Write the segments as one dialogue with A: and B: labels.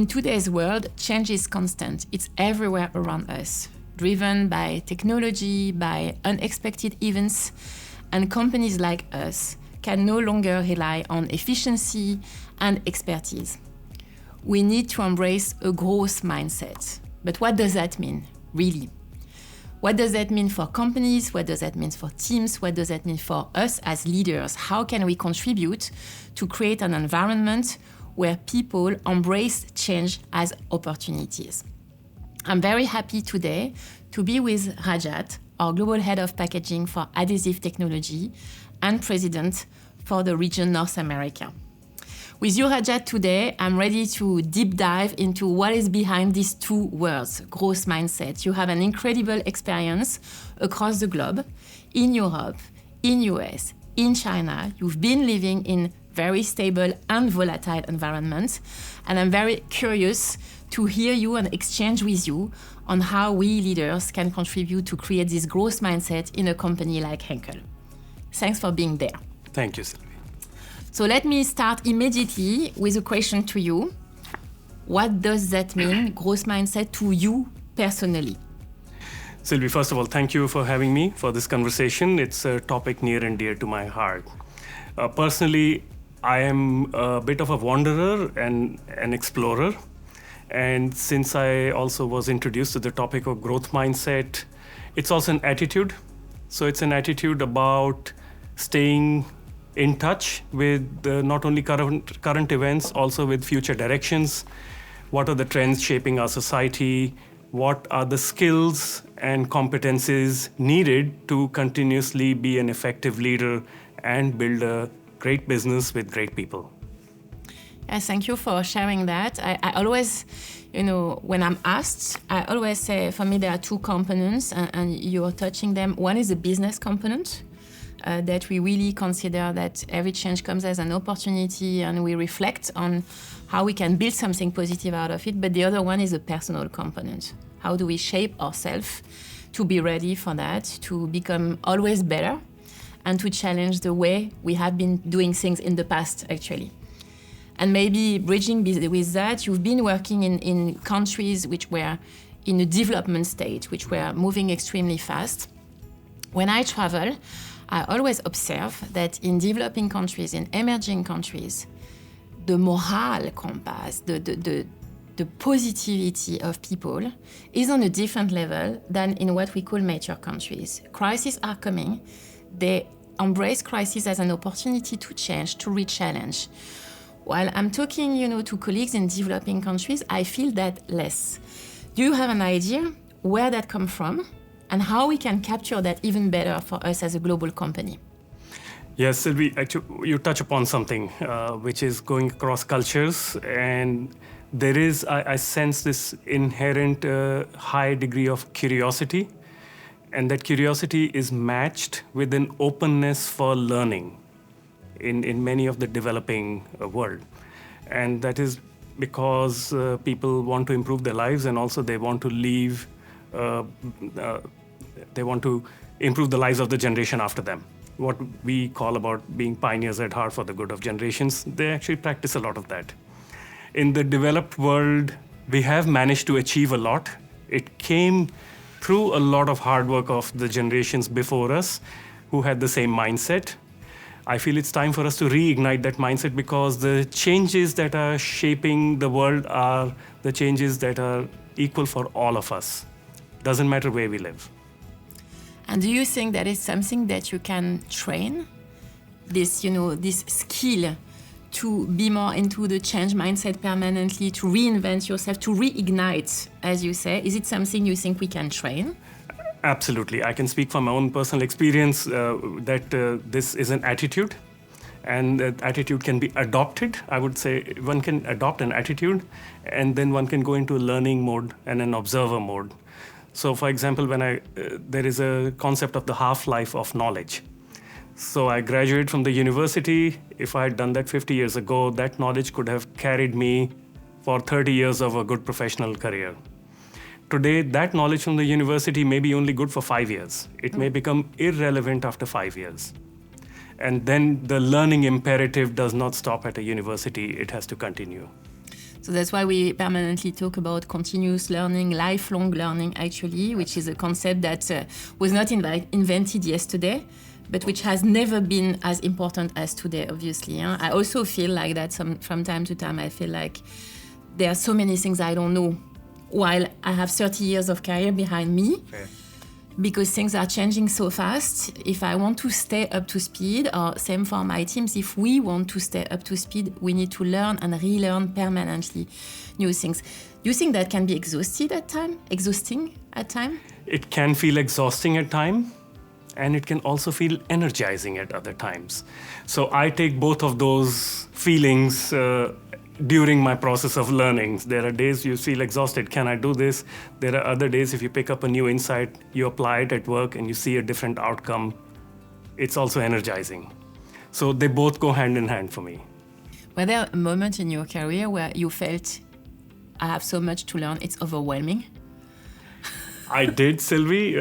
A: In today's world, change is constant. It's everywhere around us, driven by technology, by unexpected events, and companies like us can no longer rely on efficiency and expertise. We need to embrace a growth mindset. But what does that mean, really? What does that mean for companies? What does that mean for teams? What does that mean for us as leaders? How can we contribute to create an environment where people embrace change as opportunities? I'm very happy today to be with Rajat, our Global Head of Packaging for Adhesive Technology and President for the region North America. With you, Rajat, today, I'm ready to deep dive into what is behind these two words, growth mindset. You have an incredible experience across the globe, in Europe, in US, in China. You've been living in very stable and volatile environments, and I'm very curious to hear you and exchange with you on how we leaders can contribute to create this growth mindset in a company like Henkel. Thanks for being there.
B: Thank you, Sylvie.
A: So let me start immediately with a question to you. What does that mean, growth mindset, to you personally?
B: Sylvie, first of all, thank you for having me for this conversation. It's a topic near and dear to my heart. Personally, I am a bit of a wanderer and an explorer. And since I also was introduced to the topic of growth mindset, it's also an attitude. So it's an attitude about staying in touch with not only current events, also with future directions. What are the trends shaping our society? What are the skills and competencies needed to continuously be an effective leader and build a great business with great people?
A: Yes, thank you for sharing that. I always, when I'm asked, I always say, for me, there are two components, and you're touching them. One is the business component, that we really consider that every change comes as an opportunity, and we reflect on how we can build something positive out of it. But the other one is a personal component. How do we shape ourselves to be ready for that, to become always better, and to challenge the way we have been doing things in the past, actually. And maybe bridging with that, you've been working in countries which were in a development stage, which were moving extremely fast. When I travel, I always observe that in developing countries, in emerging countries, the morale compass, the positivity of people is on a different level than in what we call mature countries. Crises are coming. They embrace crisis as an opportunity to change, to re-challenge. While I'm talking, to colleagues in developing countries, I feel that less. Do you have an idea where that comes from and how we can capture that even better for us as a global company?
B: Yes, Sylvie, actually, you touch upon something which is going across cultures, and there is, I sense this inherent high degree of curiosity, and that curiosity is matched with an openness for learning in many of the developing world. And that is because people want to improve their lives, and also they want to leave, they want to improve the lives of the generation after them. What we call about being pioneers at heart for the good of generations, they actually practice a lot of that. In the developed world, we have managed to achieve a lot. It came through a lot of hard work of the generations before us who had the same mindset. I feel it's time for us to reignite that mindset, because the changes that are shaping the world are the changes that are equal for all of us. Doesn't matter where we live.
A: And do you think that is something that you can train? This, this skill to be more into the change mindset permanently, to reinvent yourself, to reignite, as you say. Is it something you think we can train?
B: Absolutely. I can speak from my own personal experience that this is an attitude, and that attitude can be adopted. I would say one can adopt an attitude, and then one can go into a learning mode and an observer mode. So, for example, when there is a concept of the half-life of knowledge. So I graduated from the university. If I had done that 50 years ago, that knowledge could have carried me for 30 years of a good professional career. Today, that knowledge from the university may be only good for 5 years. It may become irrelevant after 5 years. And then the learning imperative does not stop at a university, it has to continue.
A: So that's why we permanently talk about continuous learning, lifelong learning, actually, which is a concept that was not invented yesterday, but which has never been as important as today, obviously. I also feel like that from time to time. I feel like there are so many things I don't know, while I have 30 years of career behind me.
B: Fair.
A: Because things are changing so fast. If I want to stay up to speed, or same for my teams, if we want to stay up to speed, we need to learn and relearn permanently new things. Do you think that can be exhausting at time?
B: It can feel exhausting at times, and it can also feel energizing at other times. So I take both of those feelings during my process of learning. There are days you feel exhausted. Can I do this? There are other days if you pick up a new insight, you apply it at work and you see a different outcome, it's also energizing. So they both go hand in hand for me.
A: Were there a moment in your career where you felt, I have so much to learn, it's overwhelming?
B: I did, Sylvie.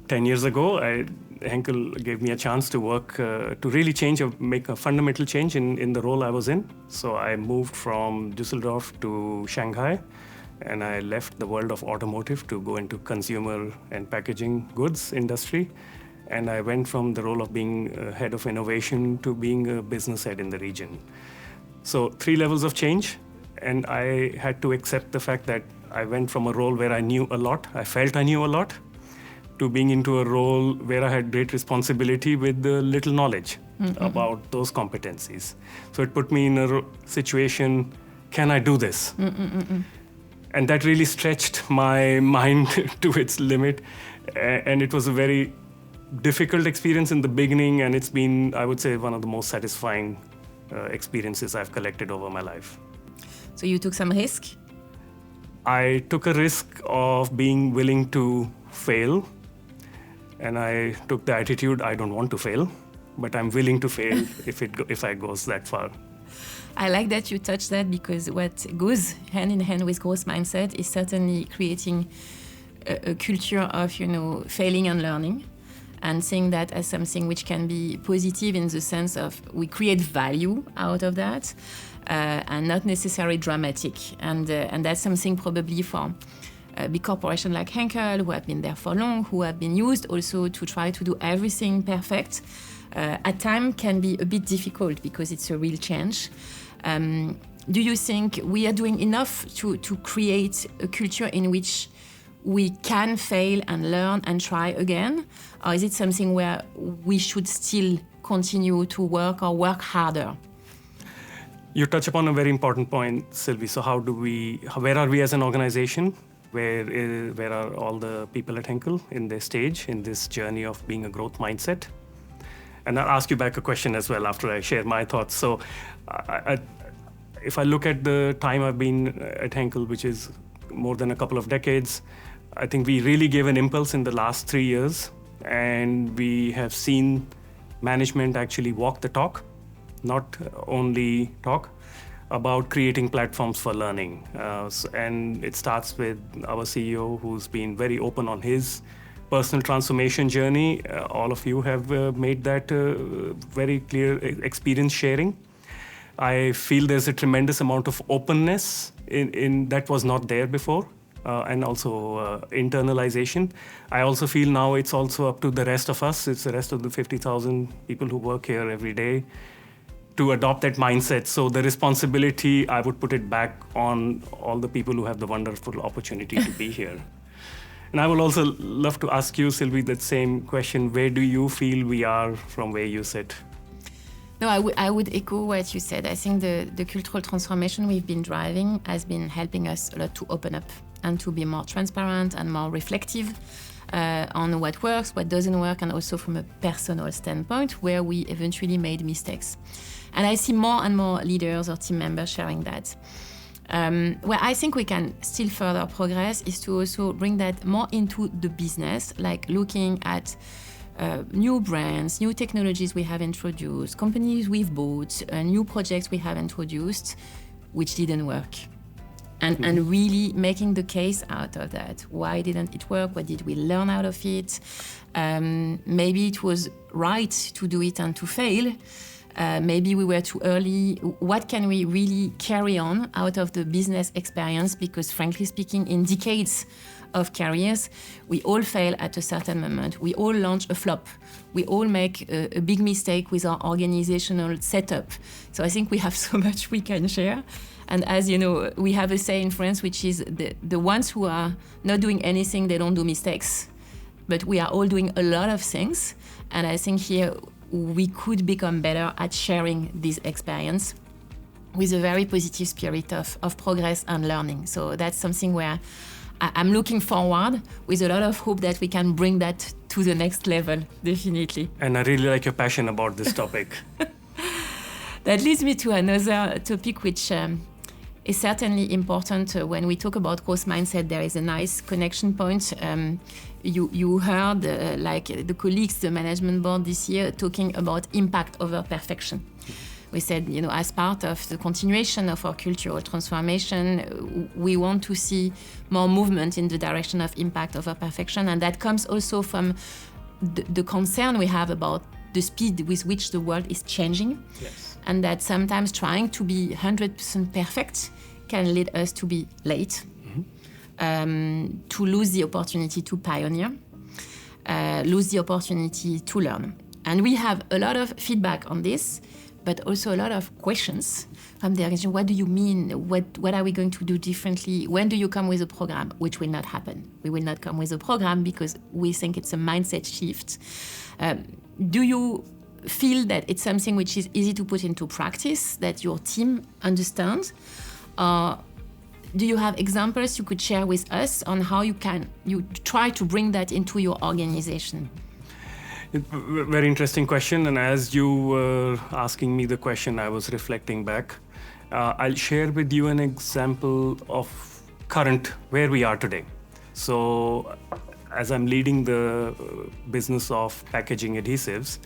B: 10 years ago, Henkel gave me a chance to work, to really make a fundamental change in the role I was in. So I moved from Düsseldorf to Shanghai, and I left the world of automotive to go into consumer and packaging goods industry. And I went from the role of being head of innovation to being a business head in the region. So 3 levels of change, and I had to accept the fact that I went from a role where I knew a lot, I felt I knew a lot, to being into a role where I had great responsibility with little knowledge about those competencies. So it put me in a situation, can I do this? And that really stretched my mind to its limit. And it was a very difficult experience in the beginning, and it's been, I would say, one of the most satisfying experiences I've collected over my life.
A: So you took some risk?
B: I took a risk of being willing to fail. And I took the attitude, I don't want to fail, but I'm willing to fail if I goes that far.
A: I like that you touched that, because what goes hand in hand with growth mindset is certainly creating a culture of, failing and learning, and seeing that as something which can be positive in the sense of we create value out of that, and not necessarily dramatic. And that's something probably for big corporations like Henkel, who have been there for long, who have been used also to try to do everything perfect, at times can be a bit difficult because it's a real change. Do you think we are doing enough to create a culture in which we can fail and learn and try again? Or is it something where we should still continue to work or work harder?
B: You touch upon a very important point, Sylvie. So where are we as an organization? Where are all the people at Henkel in their stage, in this journey of being a growth mindset? And I'll ask you back a question as well after I share my thoughts. So if I look at the time I've been at Henkel, which is more than a couple of decades, I think we really gave an impulse in the last 3 years. And we have seen management actually walk the talk, not only talk, about creating platforms for learning. And it starts with our CEO, who's been very open on his personal transformation journey. All of you have made that very clear experience sharing. I feel there's a tremendous amount of openness in that was not there before, and also internalization. I also feel now it's also up to the rest of us, it's the rest of the 50,000 people who work here every day, to adopt that mindset. So the responsibility, I would put it back on all the people who have the wonderful opportunity to be here. And I would also love to ask you, Sylvie, that same question. Where do you feel we are from where you sit?
A: No, I would echo what you said. I think the cultural transformation we've been driving has been helping us a lot to open up and to be more transparent and more reflective on what works, what doesn't work, and also from a personal standpoint where we eventually made mistakes. And I see more and more leaders or team members sharing that. Where I think we can still further progress is to also bring that more into the business, like looking at new brands, new technologies we have introduced, companies we've bought, new projects we have introduced, which didn't work. And really making the case out of that. Why didn't it work? What did we learn out of it? Maybe it was right to do it and to fail. Maybe we were too early. What can we really carry on out of the business experience? Because frankly speaking, in decades of careers, we all fail at a certain moment. We all launch a flop. We all make a big mistake with our organizational setup. So I think we have so much we can share. And as you know, we have a say in France, which is the ones who are not doing anything, they don't do mistakes. But we are all doing a lot of things. And I think here we could become better at sharing this experience with a very positive spirit of progress and learning. So that's something where I'm looking forward with a lot of hope that we can bring that to the next level, definitely.
B: And I really like your passion about this topic.
A: That leads me to another topic which is certainly important when we talk about growth mindset. There is a nice connection point. You heard like the colleagues, the management board this year talking about impact over perfection. We said, as part of the continuation of our cultural transformation, we want to see more movement in the direction of impact over perfection. And that comes also from the concern we have about the speed with which the world is changing.
B: Yes.
A: And that sometimes trying to be 100% perfect can lead us to be late, to lose the opportunity to pioneer, lose the opportunity to learn. And we have a lot of feedback on this, but also a lot of questions from the organization. What do you mean? What are we going to do differently? When do you come with a program? Which will not happen. We will not come with a program because we think it's a mindset shift. Do you feel that it's something which is easy to put into practice, that your team understands? Do you have examples you could share with us on how you try to bring that into your organization?
B: Very interesting question. And as you were asking me the question, I was reflecting back. I'll share with you an example of current where we are today. So as I'm leading the business of packaging adhesives,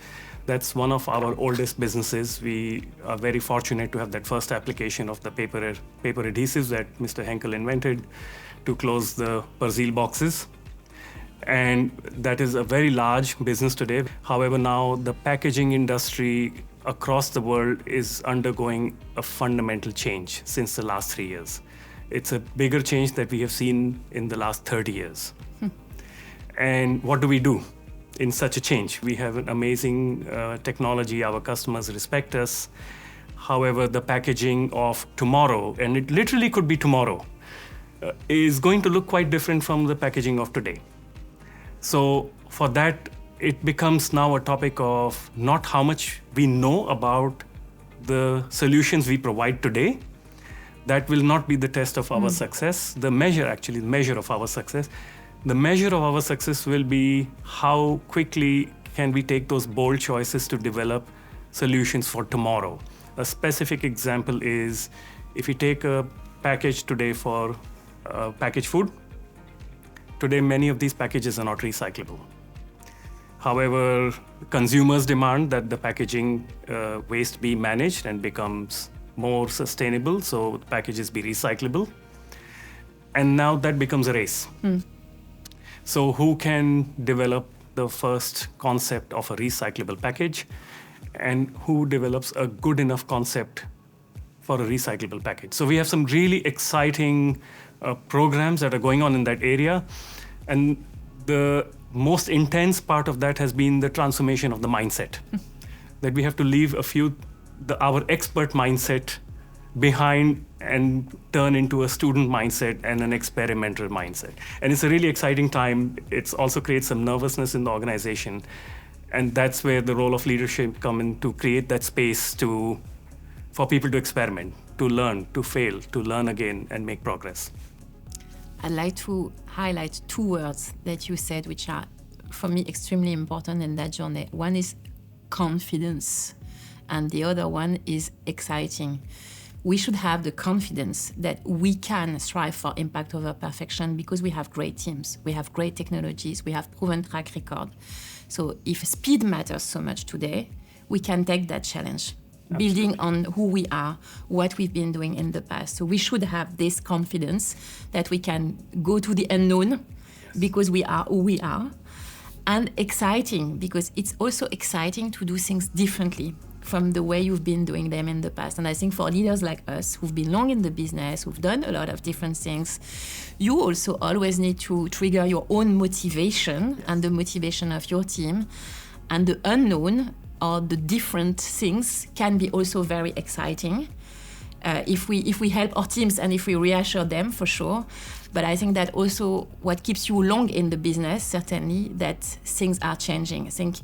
B: that's one of our oldest businesses. We are very fortunate to have that first application of the paper adhesives that Mr. Henkel invented to close the Persil boxes. And that is a very large business today. However, now the packaging industry across the world is undergoing a fundamental change since the last 3 years. It's a bigger change that we have seen in the last 30 years. And what do we do in such a change? We have an amazing technology. Our customers respect us. However, the packaging of tomorrow, and it literally could be tomorrow, is going to look quite different from the packaging of today. So for that, it becomes now a topic of not how much we know about the solutions we provide today. That will not be the test of our success. The measure of our success. The measure of our success will be how quickly can we take those bold choices to develop solutions for tomorrow. A specific example is if you take a package today for packaged food, today many of these packages are not recyclable. However, consumers demand that the packaging waste be managed and becomes more sustainable, so the packages be recyclable. And now that becomes a race. So who can develop the first concept of a recyclable package, and who develops a good enough concept for a recyclable package? So we have some really exciting programs that are going on in that area. And the most intense part of that has been the transformation of the mindset. That we have to leave our expert mindset behind and turn into a student mindset and an experimenter mindset. And it's a really exciting time. It also creates some nervousness in the organization. And that's where the role of leadership comes in, to create that space for people to experiment, to learn, to fail, to learn again and make progress.
A: I'd like to highlight 2 words that you said, which are, for me, extremely important in that journey. One is confidence, and the other one is exciting. We should have the confidence that we can strive for impact over perfection because we have great teams, we have great technologies, we have proven track record. So if speed matters so much today, we can take that challenge. Absolutely. Building on who we are, what we've been doing in the past. So we should have this confidence that we can go to the unknown because we are who we are. And exciting, because it's also exciting to do things differently. from the way you've been doing them in the past. And I think for leaders like us who've been long in the business, who've done a lot of different things, you also always need to trigger your own motivation and the motivation of your team. And the unknown or the different things can be also very exciting if we help our teams and if we reassure them, for sure. But I think that also what keeps you long in the business, certainly, that things are changing. I think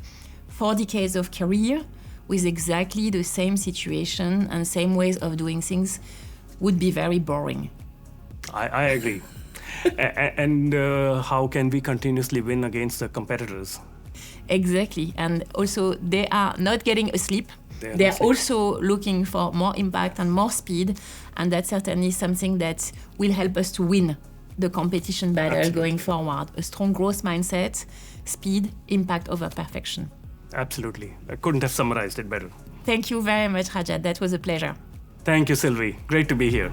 A: 4 decades of career with exactly the same situation and same ways of doing things would be very boring.
B: I agree. And how can we continuously win against the competitors?
A: Exactly. And also they are not getting asleep. They're also looking for more impact and more speed. And that's certainly something that will help us to win the competition battle. Absolutely. Going forward. A strong growth mindset, speed, impact over perfection.
B: Absolutely. I couldn't have summarized it better.
A: Thank you very much, Rajat. That was a pleasure.
B: Thank you, Sylvie. Great to be here.